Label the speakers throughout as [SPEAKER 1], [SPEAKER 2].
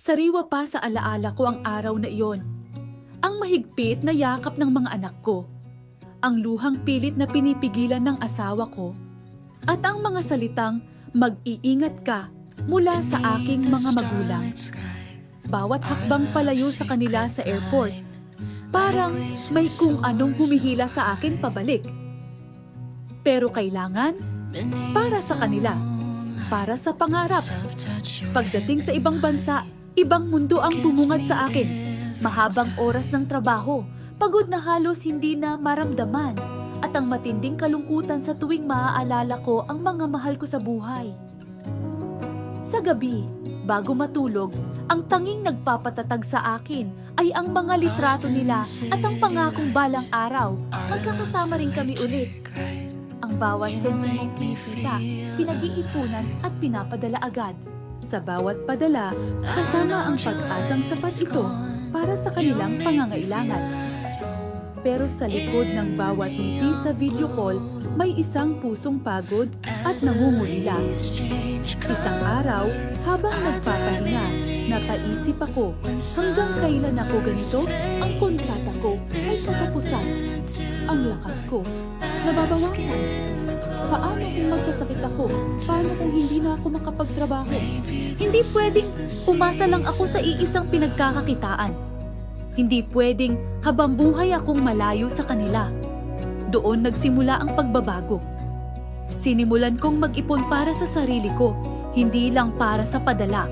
[SPEAKER 1] Sariwa pa sa alaala ko ang araw na iyon. Ang mahigpit na yakap ng mga anak ko. Ang luhang pilit na pinipigilan ng asawa ko. At ang mga salitang mag-iingat ka mula sa aking mga magulang. Bawat hakbang palayo sa kanila sa airport, parang may kung anong humihila sa akin pabalik. Pero kailangan, para sa kanila, para sa pangarap. Pagdating sa ibang bansa, ibang mundo ang bumungad sa akin. Mahabang oras ng trabaho, pagod na halos hindi na maramdaman, at ang matinding kalungkutan sa tuwing maaalala ko ang mga mahal ko sa buhay. Sa gabi, bago matulog, ang tanging nagpapatatag sa akin ay ang mga litrato nila at ang pangakong balang araw, magkakasama rin kami ulit. Ang bawat sentimong kinikita, pinag-iipunan at pinapadala agad. Sa bawat padala, kasama ang pag-asang sapat ito para sa kanilang pangangailangan. Pero sa likod ng bawat ngiti sa video call, may isang pusong pagod at nangungulila. Isang araw, habang nagpapahinga, napaisip ako, hanggang kailan ako ganito? Ang kontrata ko ay katapusan. Ang lakas ko, nababawasan. Paano kung magkasakit ako? Paano kung hindi na ako makapagtrabaho? Hindi pwedeng umasa lang ako sa iisang pinagkakakitaan. Hindi pwedeng habang buhay akong malayo sa kanila. Doon nagsimula ang pagbabago. Sinimulan kong mag-ipon para sa sarili ko, hindi lang para sa padala.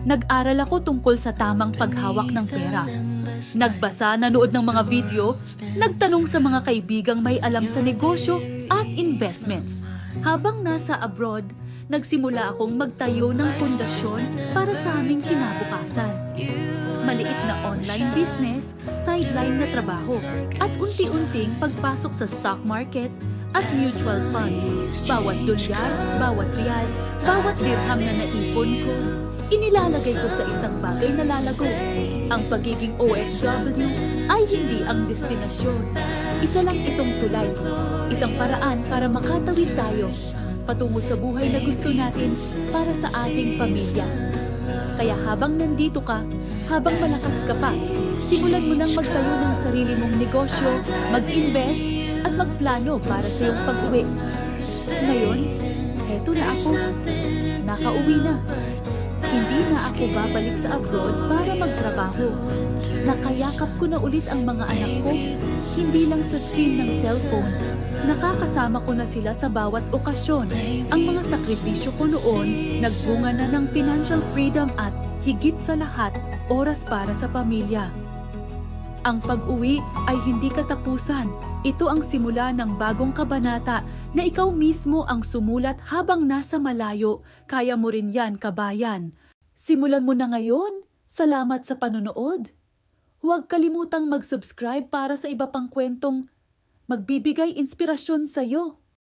[SPEAKER 1] Nag-aral ako tungkol sa tamang paghawak ng pera. Nagbasa, nanood ng mga video, nagtanong sa mga kaibigang may alam sa negosyo at investments. Habang nasa abroad, nagsimula akong magtayo ng pundasyon para sa aming kinabukasan. Maliit na online business, sideline na trabaho, at unti-unting pagpasok sa stock market at mutual funds. Bawat dolyar, bawat riyal, bawat dirham na naipon ko, inilalagay ko sa isang bagay na lalago. Ang pagiging OFW ay hindi ang destinasyon. Isa lang itong tulay. Isang paraan para makatawid tayo patungo sa buhay na gusto natin para sa ating pamilya. Kaya habang nandito ka, habang malakas ka pa, simulan mo nang magtayo ng sarili mong negosyo, mag-invest at magplano para sa iyong pag-uwi. Ngayon, heto na ako. Nakauwi na. Hindi na ako babalik sa abroad para magtrabaho. Nakayakap ko na ulit ang mga anak ko, hindi lang sa screen ng cellphone. Nakakasama ko na sila sa bawat okasyon. Ang mga sakripisyo ko noon, nagbunga na ng financial freedom at, higit sa lahat, oras para sa pamilya. Ang pag-uwi ay hindi katapusan. Ito ang simula ng bagong kabanata na ikaw mismo ang sumulat habang nasa malayo. Kaya mo rin yan, kabayan. Simulan mo na ngayon. Salamat sa panonood. Huwag kalimutang mag-subscribe para sa iba pang kwentong magbibigay inspirasyon sa iyo.